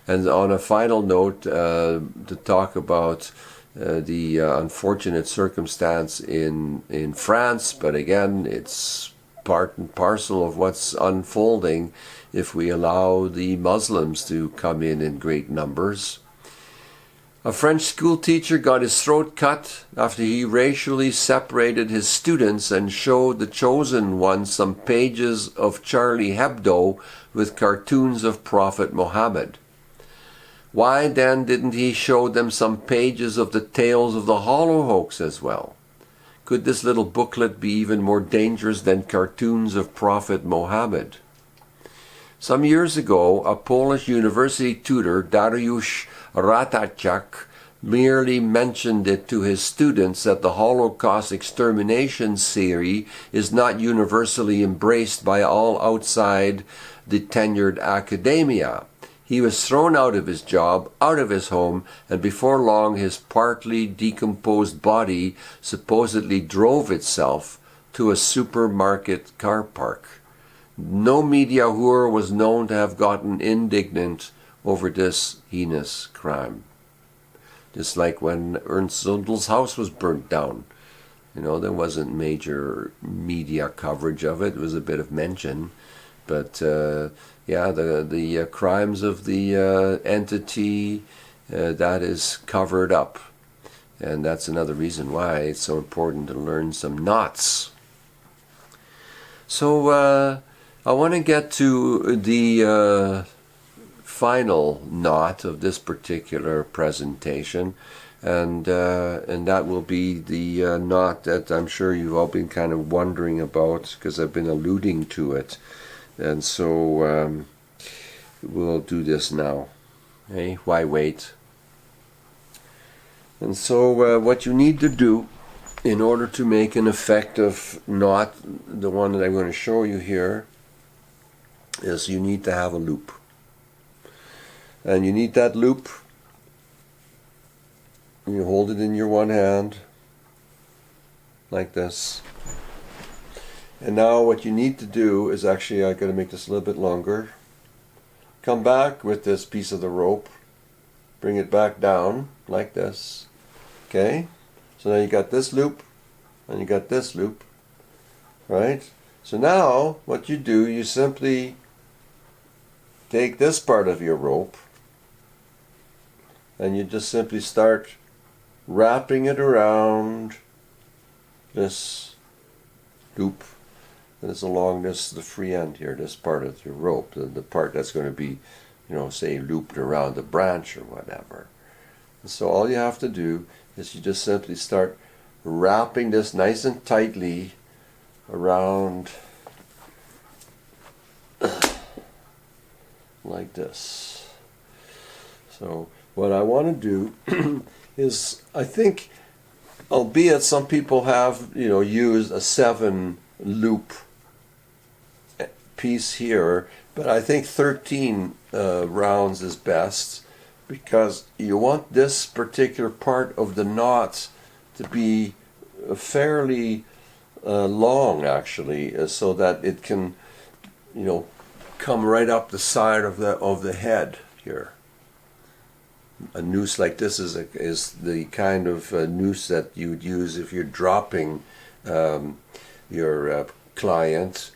And on a final note, to talk about the unfortunate circumstance in France, but again, it's part and parcel of what's unfolding if we allow the Muslims to come in great numbers. A French school teacher got his throat cut after he racially separated his students and showed the chosen ones some pages of Charlie Hebdo with cartoons of Prophet Muhammad. Why then didn't he show them some pages of the Tales of the Holocaust as well? Could this little booklet be even more dangerous than cartoons of Prophet Muhammad? Some years ago, a Polish university tutor, Dariusz Ratachak, merely mentioned it to his students that the Holocaust extermination theory is not universally embraced by all outside the tenured academia. He was thrown out of his job, out of his home, and before long his partly decomposed body supposedly drove itself to a supermarket car park. No media whore was known to have gotten indignant over this heinous crime. Just like when Ernst Zundel's house was burnt down. There wasn't major media coverage of it. It was a bit of mention. But the crimes of the entity, that is covered up. And that's another reason why it's so important to learn some knots. So I want to get to the final knot of this particular presentation. And that will be the knot that I'm sure you've all been kind of wondering about, because I've been alluding to it. And so we'll do this now. Hey, why wait? And so what you need to do in order to make an effective knot, the one that I'm going to show you here, is you need to have a loop. And you need that loop. You hold it in your one hand, like this. And now what you need to do is actually, I've got to make this a little bit longer. Come back with this piece of the rope. Bring it back down like this. Okay? So now you got this loop and you got this loop. Right? So now what you do, you simply take this part of your rope and you just simply start wrapping it around this loop. And it's along the free end here, this part of your rope, the part that's going to be, say looped around the branch or whatever. And so all you have to do is you just simply start wrapping this nice and tightly around like this. So what I want to do is, I think, albeit some people have, used a 7 loop piece here, but I think 13 rounds is best, because you want this particular part of the knot to be fairly long, actually, so that it can, come right up the side of the head here. A noose like this is the kind of noose that you would use if you're dropping your client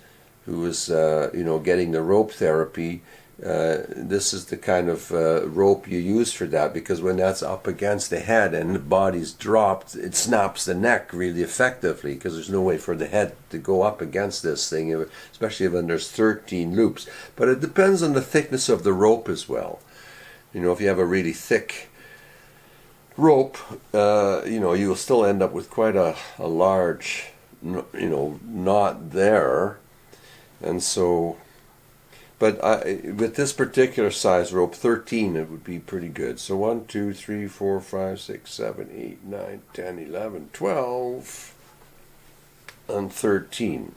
who is getting the rope therapy. this is the kind of rope you use for that, because when that's up against the head and the body's dropped, it snaps the neck really effectively, because there's no way for the head to go up against this thing, especially when there's 13 loops. But it depends on the thickness of the rope as well. You know, if you have a really thick rope, you know, you will still end up with quite a large, you know, knot there. And so, but with this particular size rope, 13, it would be pretty good. So 1, 2, 3, 4, 5, 6, 7, 8, 9, 10, 11, 12, and 13.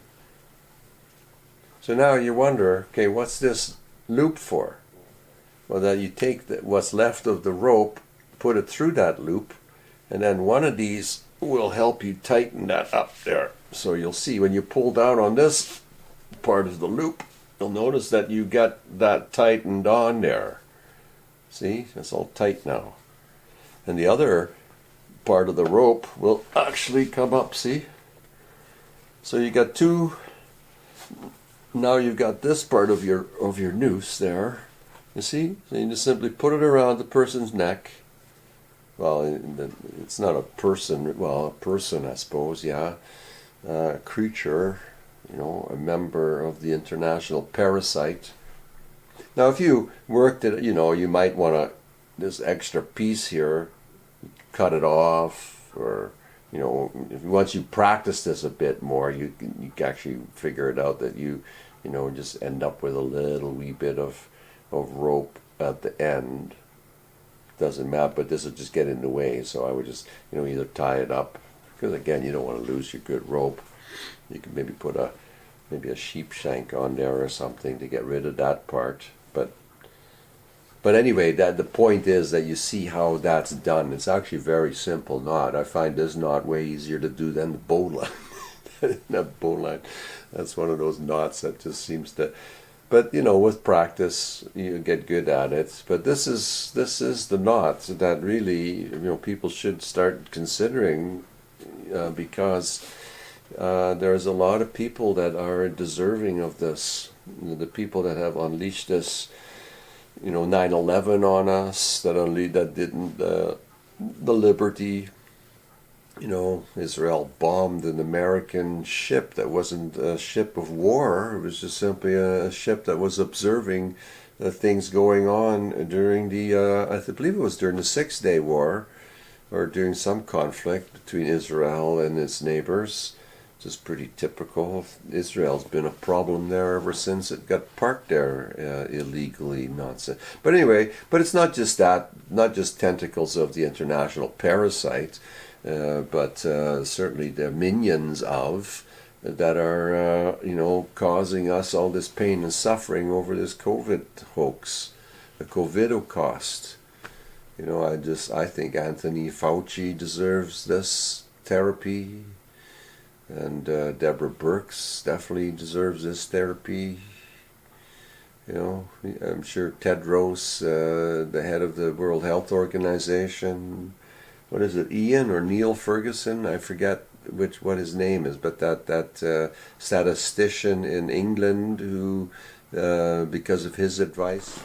So now you wonder, okay, what's this loop for? Well, that you take what's left of the rope, put it through that loop, and then one of these will help you tighten that up there. So you'll see when you pull down on this part of the loop, you'll notice that you got that tightened on there. See, it's all tight now. And the other part of the rope will actually come up, see? So you got two, now you've got this part of your noose there. You see? So you just simply put it around the person's neck. Well, it's not a person, well, a person, I suppose, yeah. A creature, you know, a member of the international parasite. Now, if you worked it, you know, you might want to, this extra piece here, cut it off, or, you know, once you practice this a bit more, you can actually figure it out that you know, just end up with a little wee bit of rope at the end. Doesn't matter, but this will just get in the way, so I would just, you know, either tie it up, because again, you don't want to lose your good rope. You can maybe put maybe a sheep shank on there or something to get rid of that part. But anyway, that the point is that you see how that's done. It's actually a very simple knot. I find this knot way easier to do than the bowline. That bowline, that's one of those knots that just seems to. But you know, with practice, you get good at it. But this is the knot that really, you know, people should start considering, because there's a lot of people that are deserving of this. The people that have unleashed this, you know, 9/11 on us, that didn't the liberty. You know, Israel bombed an American ship that wasn't a ship of war. It was just simply a ship that was observing things going on during I believe it was during the 6-Day War, or during some conflict between Israel and its neighbors. Just pretty typical. Israel's been a problem there ever since it got parked there illegally. Nonsense. But anyway, but it's not just that, not just tentacles of the international parasite. But certainly they're minions of that are, you know, causing us all this pain and suffering over this COVID hoax, the COVIDocost. You know, I think Anthony Fauci deserves this therapy, and Deborah Birx definitely deserves this therapy. You know, I'm sure Tedros, the head of the World Health Organization, what is it, Ian or Neil Ferguson? I forget what his name is, but that statistician in England who, because of his advice,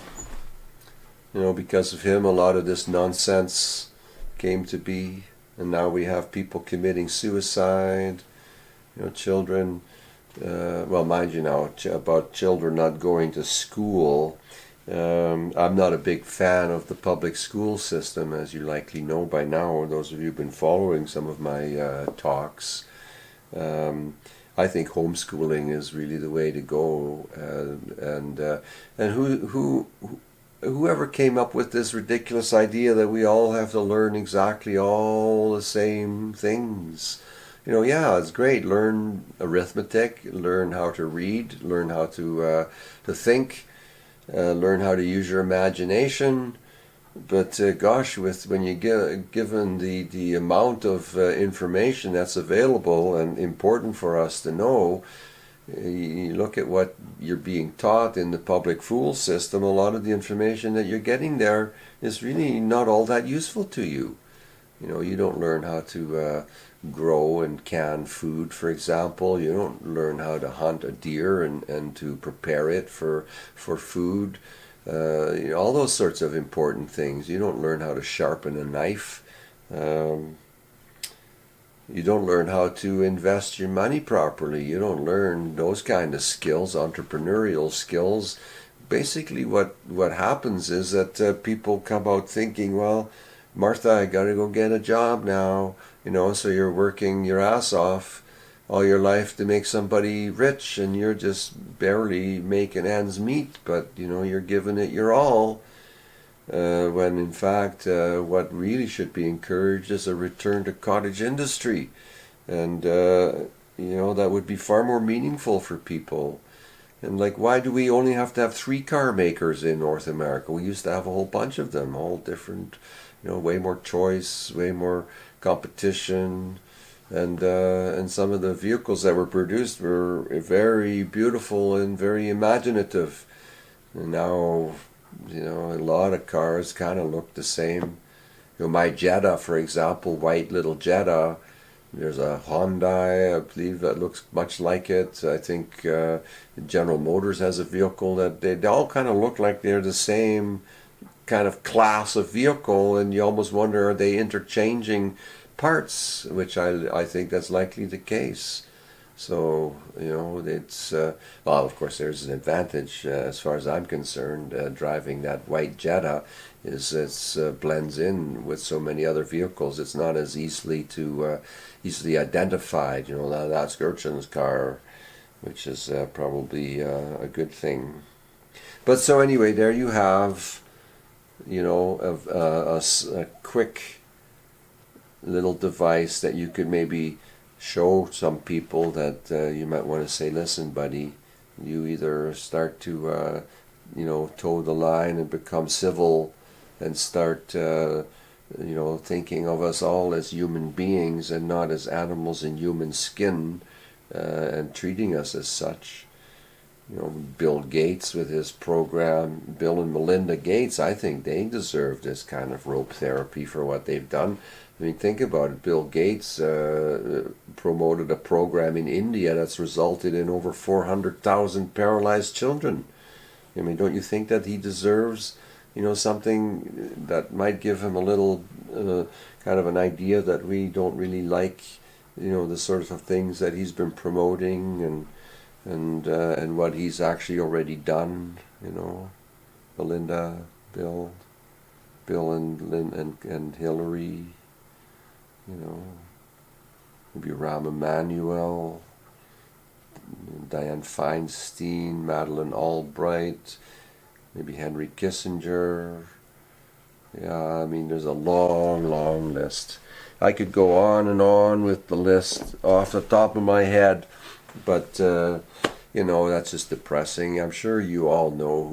you know, because of him, a lot of this nonsense came to be, and now we have people committing suicide. You know, children. Well, mind you now, about children not going to school. I'm not a big fan of the public school system, as you likely know by now, those of you who've been following some of my talks. I think homeschooling is really the way to go, and whoever came up with this ridiculous idea that we all have to learn exactly all the same things. You know, yeah, it's great. Learn arithmetic, learn how to read, learn how to think. Learn how to use your imagination, but gosh, when you given the amount of information that's available and important for us to know, you look at what you're being taught in the public school system. A lot of the information that you're getting there is really not all that useful to you. You know, you don't learn how to grow and can food, for example. You don't learn how to hunt a deer and to prepare it for food. all those sorts of important things. You don't learn how to sharpen a knife. You don't learn how to invest your money properly. You don't learn those kind of skills, entrepreneurial skills. Basically what happens is that people come out thinking, well, Martha, I gotta go get a job now. So you're working your ass off all your life to make somebody rich, and you're just barely making ends meet, but you're giving it your all. When in fact what really should be encouraged is a return to cottage industry, and that would be far more meaningful for people. And why do we only have to have 3 car makers in North America? We used to have a whole bunch of them, all different, way more choice, way more competition, and some of the vehicles that were produced were very beautiful and very imaginative. And now a lot of cars kind of look the same. My Jetta, for example, white little Jetta. There's a Hyundai, I believe, that looks much like it. I think General Motors has a vehicle that they all kind of look like they're the same kind of class of vehicle, and you almost wonder, are they interchanging parts? Which I think that's likely the case. So, it's, well, of course there's an advantage as far as I'm concerned. Driving that white Jetta is blends in with so many other vehicles. It's not as easily identified. That's Gertrude's car, which is probably a good thing. But so anyway, there you have, a quick little device that you could maybe show some people that you might want to say, listen, buddy, you either start to toe the line and become civil and start thinking of us all as human beings and not as animals in human skin, and treating us as such. Bill Gates with his program, Bill and Melinda Gates, I think they deserve this kind of rope therapy for what they've done. I mean, think about it. Bill Gates promoted a program in India that's resulted in over 400,000 paralyzed children. I mean, don't you think that he deserves, something that might give him a little kind of an idea that we don't really like, the sort of things that he's been promoting and what he's actually already done, Melinda, Bill and Hillary. Maybe Rahm Emanuel, Dianne Feinstein, Madeleine Albright, maybe Henry Kissinger. Yeah, I mean, there's a long list. I could go on and on with the list off the top of my head, but that's just depressing. I'm sure you all know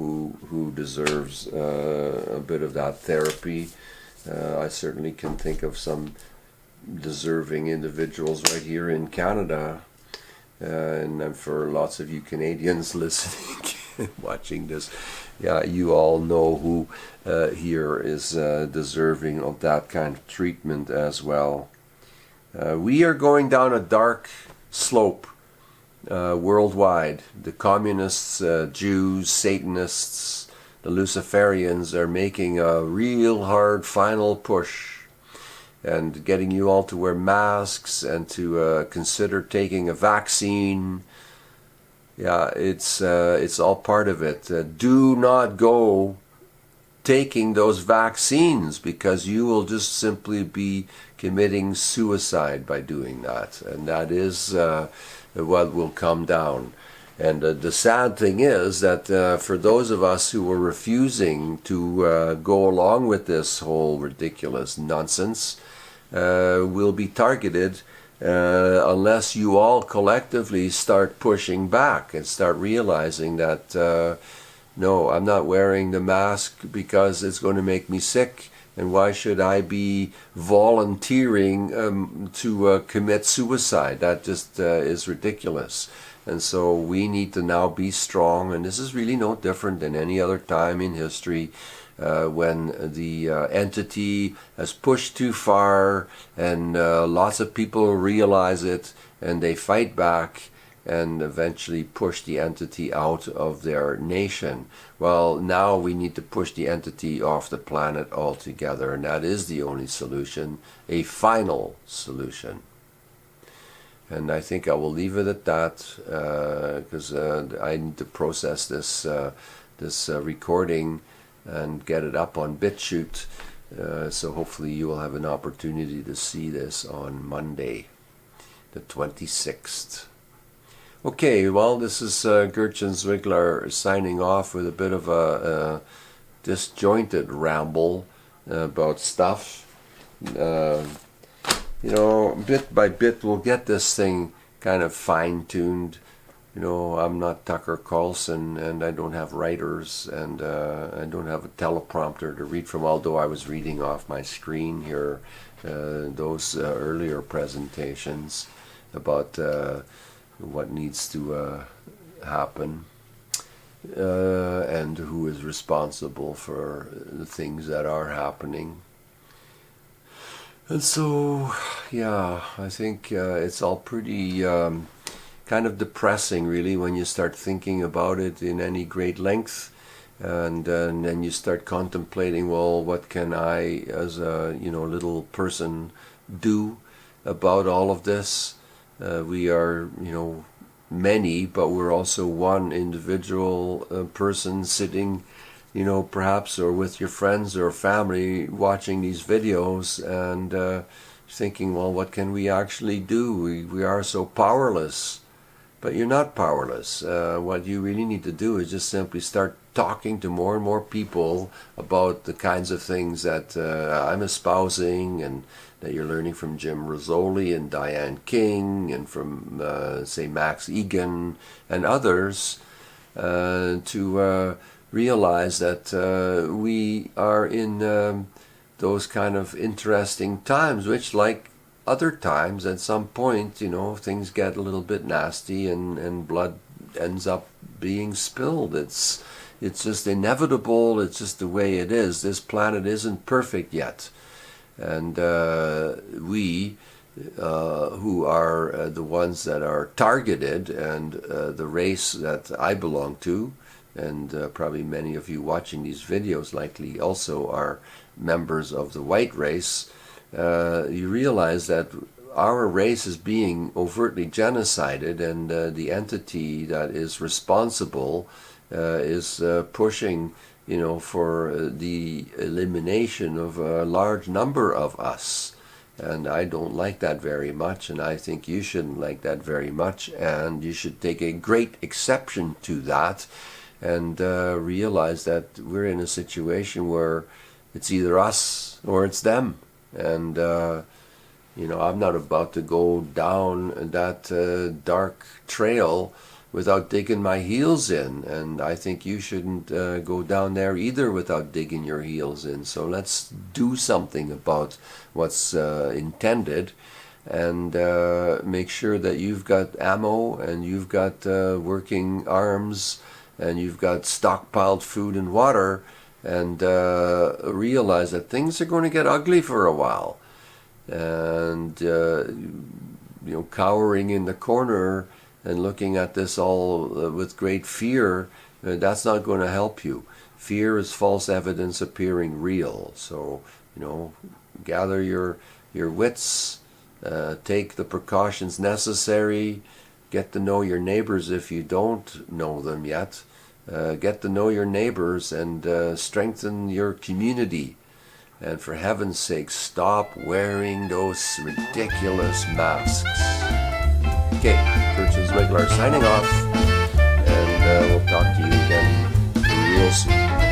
who deserves a bit of that therapy. I certainly can think of some deserving individuals right here in Canada, and for lots of you Canadians listening and watching this, yeah, you all know who here is deserving of that kind of treatment as well. We are going down a dark slope worldwide. The communists, Jews, Satanists, the Luciferians are making a real hard final push and getting you all to wear masks and to consider taking a vaccine. Yeah, it's all part of it. Do not go taking those vaccines, because you will just simply be committing suicide by doing that, and that is what will come down. And the sad thing is that for those of us who were refusing to go along with this whole ridiculous nonsense, will be targeted unless you all collectively start pushing back and start realizing that no, I'm not wearing the mask because it's going to make me sick, and why should I be volunteering to commit suicide? That just is ridiculous. And so we need to now be strong, and this is really no different than any other time in history when the entity has pushed too far, and lots of people realize it and they fight back, and eventually push the entity out of their nation. Well, now we need to push the entity off the planet altogether, and that is the only solution, a final solution. And I think I will leave it at that, because I need to process this recording and get it up on BitChute. So hopefully you will have an opportunity to see this on Monday, the 26th. Okay, well, this is Gertjan Zwiglar signing off with a bit of a disjointed ramble about stuff. Bit by bit we'll get this thing kind of fine-tuned. I'm not Tucker Carlson, and I don't have writers, and I don't have a teleprompter to read from, although I was reading off my screen here those earlier presentations about what needs to happen and who is responsible for the things that are happening. And so, yeah, I think it's all pretty kind of depressing, really, when you start thinking about it in any great length, and then you start contemplating, well, what can I, as a little person, do about all of this? We are, many, but we're also one individual person sitting, perhaps, or with your friends or family watching these videos and thinking, well, what can we actually do? We are so powerless. But you're not powerless. What you really need to do is just simply start talking to more and more people about the kinds of things that I'm espousing, and that you're learning from Jim Rizzoli and Diane King, and from, say, Max Egan and others, to realize that we are in those kind of interesting times, which, like other times, at some point, things get a little bit nasty, and blood ends up being spilled. It's just inevitable. It's just the way it is. This planet isn't perfect yet. And we, who are the ones that are targeted, and the race that I belong to, and probably many of you watching these videos likely also are members of the white race, you realize that our race is being overtly genocided, and the entity that is responsible is pushing, for the elimination of a large number of us. And I don't like that very much, and I think you shouldn't like that very much, and you should take a great exception to that, and realize that we're in a situation where it's either us or it's them. And I'm not about to go down that dark trail without digging my heels in, and I think you shouldn't go down there either without digging your heels in. So let's do something about what's intended, and make sure that you've got ammo, and you've got working arms, and you've got stockpiled food and water, and realize that things are going to get ugly for a while. And cowering in the corner and looking at this all with great fear, that's not going to help you. Fear is false evidence appearing real. So gather your wits, take the precautions necessary, get to know your neighbors if you don't know them yet. Get to know your neighbors, and strengthen your community. And for heaven's sake, stop wearing those ridiculous masks. Okay, Gertjan Zwiglar signing off, and we'll talk to you again real soon.